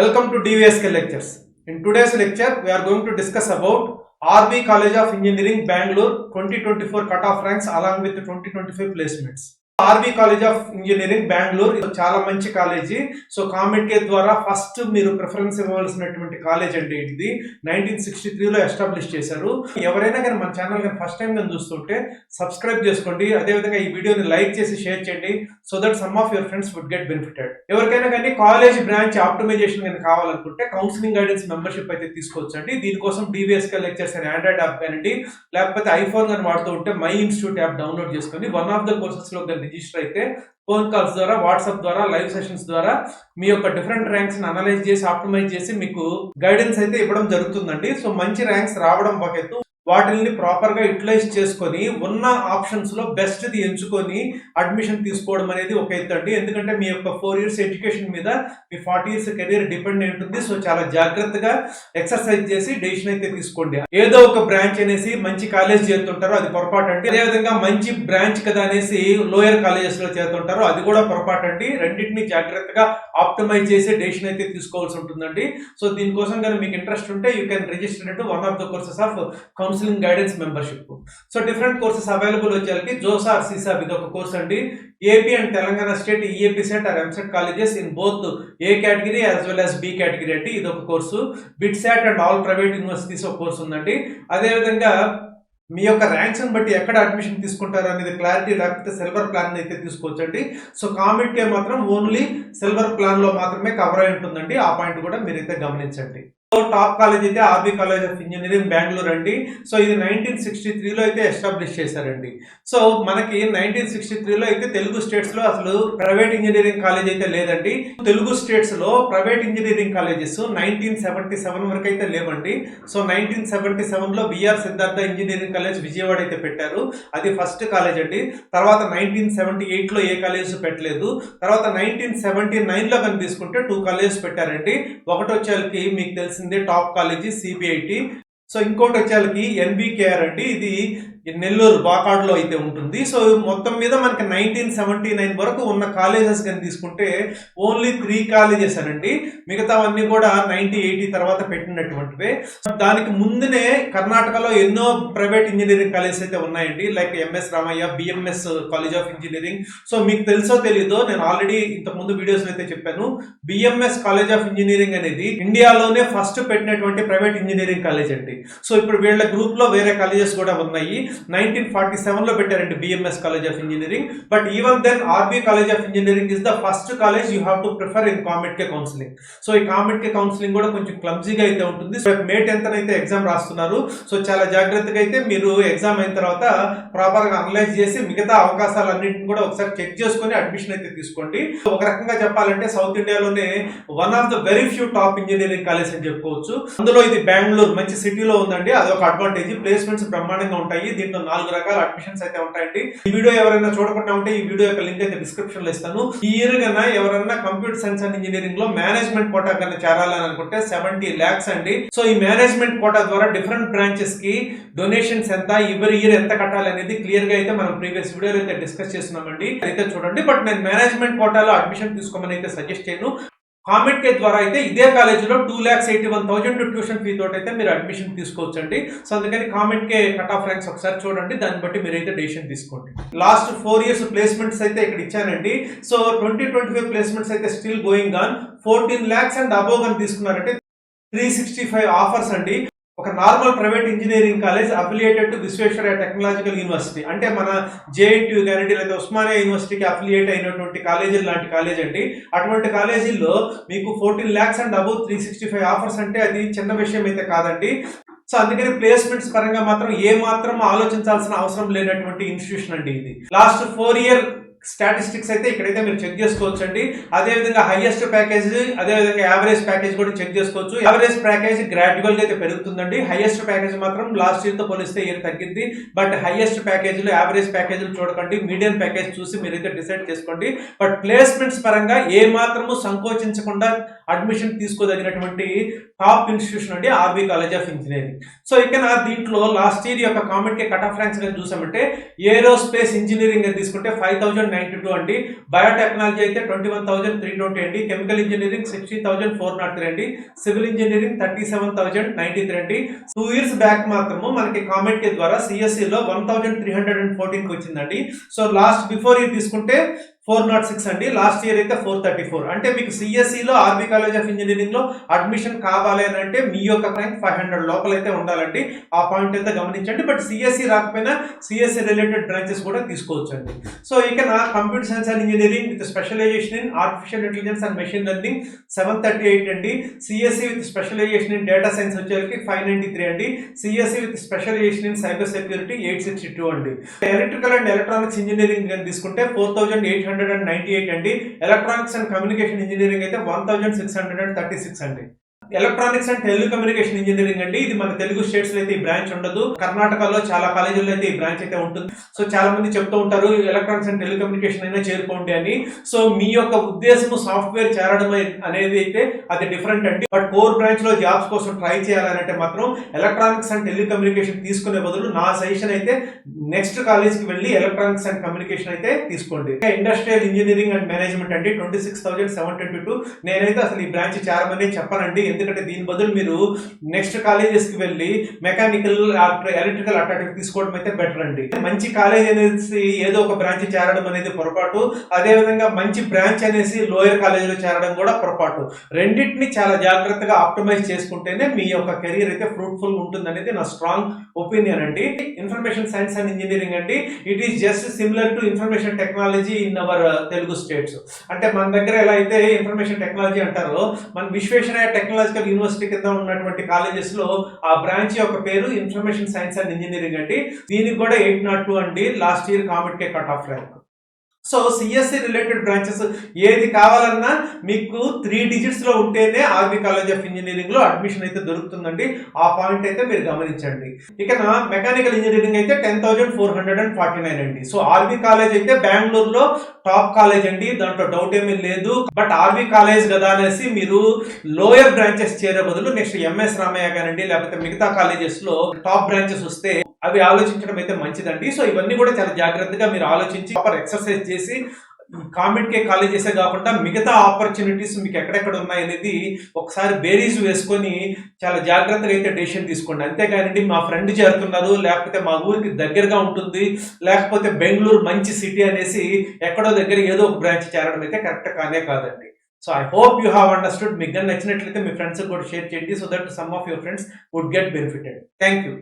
Welcome to DVSK lectures. In today's lecture, we are going to discuss about RV College of Engineering, Bangalore 2024 cutoff ranks along with the 2025 placements. RV college of engineering Bengaluru చాలా మంచి college. So comment కే ద్వారా first మీరు preference ఇవ్వవలసినటువంటి college అంటే ఇది 1963లో establish చేశారు. ఎవరైనా కానీ మన ఛానల్ కానీ ఫస్ట్ టైం కానీ చూస్తుంటే సబ్స్క్రైబ్ చేసుకోండి. అదేవిధంగా ఈ వీడియోని లైక్ చేసి షేర్ చేయండి so that some of your friends would get benefited. ఎవరికైనా కానీ కాలేజ్ బ్రాంచ్ ఆప్టిమైజేషన్ కానీ కావాలనుకుంటే కౌన్సిలింగ్ గైడెన్స్ మెంబర్షిప్ అయితే తీసుకోవచ్చు అండి. దీనికోసం DVSK లెక్చర్స్ అని ఆండ్రాయిడ్ యాప్ కానివ్వండి, లేకపోతే ఐఫోన్ కానీ వాడుతూ ఉంటే మై ఇన్స్టిట్యూట్ యాప్ డౌన్లోడ్ చేసుకొని వన్ ఆఫ్ ద కోర్సెస్ లో రిజిస్టర్ అయితే ఫోన్ కాల్స్ ద్వారా, వాట్సాప్ ద్వారా, లైవ్ సెషన్స్ ద్వారా మీ యొక్క డిఫరెంట్ ర్యాంక్స్ ని అనలైజ్ చేసి ఆప్టిమైజ్ చేసి మీకు గైడెన్స్ అయితే ఇవ్వడం జరుగుతుందండి. సో మంచి ర్యాంక్స్ రావడం బకెత్తు వాటిని ప్రాపర్ గా యూటిలైజ్ చేసుకొని ఉన్న ఆప్షన్స్ లో బెస్ట్ ది ఎంచుకొని అడ్మిషన్ తీసుకోవడం అనేది ఒక ఎత్తు అండి. ఎందుకంటే మీ యొక్క 4 years ఎడ్యుకేషన్ మీద మీ 40 years కెరీర్ డిపెండ్ అయి ఉంటుంది. సో చాలా జాగ్రత్తగా ఎక్సర్సైజ్ చేసి డెసిషన్ అయితే తీసుకోండి. ఏదో ఒక బ్రాంచ్ అనేసి మంచి కాలేజ్ చేరుతుంటారో అది పొరపాటు అండి. అదేవిధంగా మంచి బ్రాంచ్ కదా అనేసి లోయర్ కాలేజెస్ లో చేరుతుంటారో అది కూడా పొరపాటు అండి. రెండింటిని జాగ్రత్తగా ఆప్టిమైజ్ చేసి డెసిషన్ అయితే తీసుకోవాల్సి ఉంటుందండి. సో దీనికోసం కానీ మీకు ఇంట్రెస్ట్ ఉంటే you can register to one of the courses of counselling guidance membership. So different courses available వచ్చేసరికి జోసా ఆర్ సిసాబ్ ఇది ఒక కోర్స్ అండి. AP and Telangana state EAPCET or EAMCET colleges in both A category as well as B category అంటే ఇది ఒక course. BITSAT and all private universities ఒక course ఉందండి. అదేవిధంగా మీ యొక్క ర్యాంక్స్ బట్టి ఎక్కడ అడ్మిషన్ తీసుకుంటారు అనేది క్లారిటీ లేకపోతే సిల్వర్ ప్లాన్ అయితే తీసుకోవచ్చండి. సో కామెంట్ కే మాత్రం ఓన్లీ సిల్వర్ ప్లాన్ లో మాత్రమే కవర్ అయి ఉంటుందండి. ఆ పాయింట్ కూడా మీరైతే గమనించండి. టాప్ కాలేజ్ అయితే RV college of engineering Bengaluru అండి. సో ఇది 1963లో అయితే ఎస్టాబ్లిష్ చేశారండి. సో మనకి 1963లో అయితే తెలుగు స్టేట్స్ లో అసలు ప్రైవేట్ ఇంజనీరింగ్ కాలేజ్ అయితే లేదండి. తెలుగు స్టేట్స్ లో ప్రైవేట్ ఇంజనీరింగ్ కాలేజెస్ 1977 వరకు అయితే లేవండి. సో 1977లో BR Siddhartha engineering college Vijayawada అయితే పెట్టారు. అది ఫస్ట్ కాలేజ్ అండి. తర్వాత 1978లో ఏ కాలేజ్ పెట్టలేదు. తర్వాత 1979లో కానీ తీసుకుంటే 2 కాలేజెస్ పెట్టారండి. ఒకటి వచ్చేకి మీకు తెలిసి టాప్ కాలేజీ సిబిఐటి. సో ఇంకోటి వచ్చేకి ఎన్బికేఆర్ అండి. ఇది నెల్లూరు బాకాడ్లో అయితే ఉంటుంది. సో మొత్తం మీద మనకి 1979 వరకు ఉన్న కాలేజెస్ కానీ తీసుకుంటే ఓన్లీ 3 కాలేజెస్ అనండి. మిగతావన్నీ కూడా 1980 తర్వాత పెట్టినటువంటివే. దానికి ముందునే కర్ణాటకలో ఎన్నో ప్రైవేట్ ఇంజనీరింగ్ కాలేజెస్ అయితే ఉన్నాయండి. Like MS Ramaiah, BMS college of engineering. So మీకు తెలుసో తెలీదో నేను ఆల్రెడీ ఇంతకు ముందు వీడియోస్ అయితే చెప్పాను. బిఎంఎస్ కాలేజ్ ఆఫ్ ఇంజనీరింగ్ అనేది ఇండియాలోనే ఫస్ట్ పెట్టినటువంటి ప్రైవేట్ ఇంజనీరింగ్ కాలేజ్ అండి. సో ఇప్పుడు వీళ్ళ గ్రూప్ లో వేరే కాలేజెస్ కూడా ఉన్నాయి. 1947లో పెట్టారండి BMS college of engineering. But even then RV college of engineering is the first college you have to prefer in COMEDK counselling. So ఈ కామెంట్ కే కౌన్సిలింగ్ కూడా కొంచెం క్లమ్జీగా అయితే ఉంటుంది. సో మే 10th అయితే ఎగ్జామ్ రాస్తున్నారు. సో చాలా జాగ్రత్తగా అయితే మీరు ఎగ్జామ్ అయిన తర్వాత ప్రాపర్ గా అనలైజ్ చేసి మిగతా అవకాశాలన్నింటిని కూడా ఒకసారి చెక్ చేసుకుని అడ్మిషన్ అయితే తీసుకోండి. ఒక రకంగా చెప్పాలంటే సౌత్ ఇండియాలోనే one of the very few top engineering college అని చెప్పుకోవచ్చు. అందులో ఇది బెంగళూరు మంచి సిటీలో ఉందండి. అదొక అడ్వాంటేజ్. ప్లేస్మెంట్స్ బ్రహ్మాండంగా ఉంటాయి. దీంట్లో 4 రకాల అడ్మిషన్స్ అయితే ఉంటాయండి. ఈ వీడియో ఎవరైనా చూడకుండా ఉంటే ఈ వీడియో యొక్క లింక్ అయితే డిస్క్రిప్షన్ లో ఇస్తాను. ఈ ఇయర్ కన్నా ఎవరైనా కంప్యూటర్ సైన్స్ అండ్ ఇంజనీరింగ్ లో మేనేజ్మెంట్ కోటా కన్నా చేరాలని అనుకుంటే 70 lakhs అండి. సో ఈ మేనేజ్మెంట్ కోటా ద్వారా డిఫరెంట్ బ్రాంచెస్ కి డొనేషన్స్ ఎంత, ఎవరి ఇయర్ ఎంత కట్టాలి అనేది క్లియర్ గా అయితే మనం ప్రీవియస్ వీడియోలో అయితే డిస్కస్ చేస్తున్నామండి. అయితే చూడండి. బట్ నేను మేనేజ్మెంట్ కోటాలో అడ్మిషన్ తీసుకోమని అయితే సజెస్ట్ చేయను. కామెంట్ కే ద్వారా అయితే ఇదే కాలేజీలో 2,81,000 ట్యూషన్ ఫీ తోటి అయితే మీరు అడ్మిషన్ తీసుకోవచ్చండి. సో అందుకని కామెంట్ కే కట్ ఆఫ్ ర్యాంక్స్ ఒకసారి చూడండి. దాన్ని బట్టి మీరు అయితే డెసిషన్ తీసుకోండి. లాస్ట్ 4 years ప్లేస్మెంట్స్ అయితే ఇక్కడ ఇచ్చానండి. సో 2025 ప్లేస్మెంట్స్ అయితే still going on. 14 lakhs and above అని తీసుకున్నారంటే 365 ఆఫర్స్ అండి. ఒక normal private engineering college affiliated to Visvesvaraya technological university అంటే మన జేఎన్టీయూ గానీ లేదా ఉస్మానియా యూనివర్సిటీకి అఫిలియేట్ అయినటువంటి కాలేజీలు లాంటి కాలేజ్ అండి. అటువంటి కాలేజీల్లో మీకు 14 lakhs అండ్ అబౌవ్ 365 ఆఫర్స్ అంటే అది చిన్న విషయం అయితే కాదండి. సో అందుకని ప్లేస్మెంట్స్ పరంగా మాత్రం ఏ మాత్రం ఆలోచించాల్సిన అవసరం లేనటువంటి ఇన్స్టిట్యూషన్ అండి ఇది. లాస్ట్ 4 year స్టాటిస్టిక్స్ అయితే ఇక్కడైతే మీరు చెక్ చేసుకోవచ్చు అండి. అదేవిధంగా హైయెస్ట్ ప్యాకేజ్, అదేవిధంగా యావరేజ్ ప్యాకేజ్ కూడా చెక్ చేసుకోవచ్చు. యావరేజ్ ప్యాకేజ్ గ్రాడ్యువల్ గా అయితే పెరుగుతుందండి. హైయెస్ట్ ప్యాకేజ్ మాత్రం లాస్ట్ ఇయర్ తో పోలిస్తే ఇయర్ తగ్గింది. బట్ హైయెస్ట్ ప్యాకేజీలు, యావరేజ్ ప్యాకేజీలు చూడకండి. మీడియం ప్యాకేజ్ చూసి మీరైతే డిసైడ్ చేసుకోండి. బట్ ప్లేస్మెంట్స్ పరంగా ఏ మాత్రము సంకోచించకుండా అడ్మిషన్ తీసుకోదగినటువంటి టాప్ ఇన్స్టిట్యూషన్ అండి RV college of engineering. So ఇక్కడ దీంట్లో లాస్ట్ ఇయర్ యొక్క కామెంట్ కే కట్ ఆఫ్ ర్యాంక్స్ చూసామంటే ఏరోస్పేస్ ఇంజనీరింగ్ తీసుకుంటే 5,000 60,092 అండి. బయోటెక్నాలజీ అయితే 21,320 అండి. కెమికల్ ఇంజనీరింగ్ 60,403 అండి. సివిల్ ఇంజనీరింగ్ 37,093 అండి. 2 years బ్యాక్ మాత్రము మనకి కామెంట్ ద్వారా సిఎస్సి లో 1,314 కి వచ్చిందండి. సో లాస్ట్ బిఫోర్ ఇయర్ తీసుకుంటే 406 అండి. లాస్ట్ ఇయర్ అయితే 434. అంటే మీకు సిఎస్సి లో ఆర్బీ కాలేజ్ ఆఫ్ ఇంజనీరింగ్ లో అడ్మిషన్ కావాలి అని అంటే మీ యొక్క ర్యాంక్ 500 లోపల అయితే ఉండాలండి. ఆ పాయింట్ అయితే గమనించండి. బట్ సిఎస్సి రాకపోయినా సిఎస్సి రిలేటెడ్ బ్రాంచెస్ కూడా తీసుకోవచ్చు అండి. సో ఇక నా computer science and engineering with specialization in artificial intelligence and machine learning 738 అండి. CSE with specialization in data science వచ్చేసరికి 593 అండి. CSE with specialization in cyber security 862 అండి. ఎలక్ట్రికల్ అండ్ ఎలక్ట్రానిక్స్ ఇంజనీరింగ్ తీసుకుంటే 4,898 అండి. ఎలక్ట్రానిక్స్ అండ్ కమ్యూనికేషన్ ఇంజనీరింగ్ అయితే 1,636 అండి. Electronics and telecommunication engineering అండి. ఇది మన తెలుగు స్టేట్స్ లో అయితే ఈ బ్రాంచ్ ఉండదు. కర్ణాటకలో చాలా కాలేజీల్లో అయితే ఈ బ్రాంచ్ అయితే ఉంటుంది. సో చాలా మంది చెప్తూ ఉంటారు ఎలక్ట్రానిక్స్ అండ్ టెలికమ్యూనికేషన్ అయినా చేరుకోండి అని. సో మీ యొక్క ఉద్దేశము సాఫ్ట్వేర్ చేరడం అనేది అయితే అది డిఫరెంట్ అండి. బట్ కోర్ బ్రాంచ్ లో జాబ్స్ కోసం ట్రై చేయాలంటే మాత్రం ఎలక్ట్రానిక్స్ అండ్ టెలికమ్యూనికేషన్ తీసుకునే బదులు నా సజెషన్ అయితే నెక్స్ట్ కాలేజ్ కి వెళ్ళి ఎలక్ట్రానిక్స్ అండ్ కమ్యూనికేషన్ అయితే తీసుకోండి. ఇండస్ట్రియల్ ఇంజనీరింగ్ అండ్ మేనేజ్మెంట్ అండి 26,722. నేనైతే అసలు ఈ బ్రాంచ్ చేరమని చెప్పనండి. ఎందుకంటే దీని బదులు మీరు నెక్స్ట్ కాలేజెస్ కి వెళ్ళి మెకానికల్ ఎలక్ట్రికల్ అట్లాంటివి తీసుకోవడం అయితే బెటర్ అండి. మంచి కాలేజ్ అనేసి ఏదో ఒక బ్రాంచ్ చేరడం అనేది పొరపాటు. అదే విధంగా మంచి బ్రాంచ్ అనేసి లోయర్ కాలేజీలో చేరడం కూడా పొరపాటు. రెండింటిని చాలా జాగ్రత్తగా ఆప్టిమైజ్ చేసుకుంటేనే మీ యొక్క కెరీర్ అయితే ఫ్రూట్ఫుల్ ఉంటుంది అనేది నా స్ట్రాంగ్ ఒపీనియన్ అండి. ఇన్ఫర్మేషన్ సైన్స్ అండ్ ఇంజనీరింగ్ అండి. It is just similar to information technology in our Telugu states. అంటే మన దగ్గర ఎలా అయితే ఇన్ఫర్మేషన్ టెక్నాలజీ అంటారో మన విశ్వేశ్వరయ్య టెక్నాలజికల్ యూనివర్సిటీ కింద ఉన్నటువంటి కాలేజెస్ లో ఆ బ్రాంచ్ యొక్క పేరు ఇన్ఫర్మేషన్ సైన్స్ అండ్ ఇంజనీరింగ్ అండి. దీనికి కూడా 802 అండి లాస్ట్ ఇయర్ కామెంట్ కే cut off rank. So CSC related branches ఏది కావాలన్నా మీకు 3 digits లో ఉంటేనే ఆర్బీ కాలేజ్ ఆఫ్ ఇంజనీరింగ్ లో అడ్మిషన్ అయితే దొరుకుతుందండి. ఆ పాయింట్ అయితే మీరు గమనించండి. ఇక నా మెకానికల్ ఇంజనీరింగ్ అయితే 10,449 అండి. సో ఆర్బీ కాలేజ్ అయితే బెంగళూరులో టాప్ కాలేజ్ అండి, దాంట్లో డౌట్ ఏమీ లేదు. బట్ ఆర్బీ కాలేజ్ కదా అనేసి మీరు లోయర్ బ్రాంచెస్ చేరే బదులు నెక్స్ట్ ఎంఎస్ రామయ్య గారండి లేకపోతే మిగతా కాలేజెస్ లో టాప్ బ్రాంచెస్ వస్తే అవి ఆలోచించడం అయితే మంచిదండి. సో ఇవన్నీ కూడా చాలా జాగ్రత్తగా మీరు ఆలోచించి ప్రాపర్ ఎక్సర్సైజ్ చేసి కామెంట్ కే కాలేజెసే కాకుండా మిగతా ఆపర్చునిటీస్ మీకు ఎక్కడెక్కడ ఉన్నాయి అనేది ఒకసారి బేరీజ్ వేసుకొని చాలా జాగ్రత్తగా అయితే డెసిషన్ తీసుకోండి. అంతేగానండి మా ఫ్రెండ్ చేరుతున్నారు లేకపోతే మా ఊరికి దగ్గరగా ఉంటుంది లేకపోతే బెంగళూరు మంచి సిటీ అనేసి ఎక్కడో దగ్గర ఏదో ఒక బ్రాంచ్ చేరడం అయితే కరెక్ట్ కానే కాదండి. So I hope you have understood. మీకు నచ్చినట్లయితే మీ ఫ్రెండ్స్ కూడా షేర్ చేయండి so that some of your friends would get benefited. Thank you.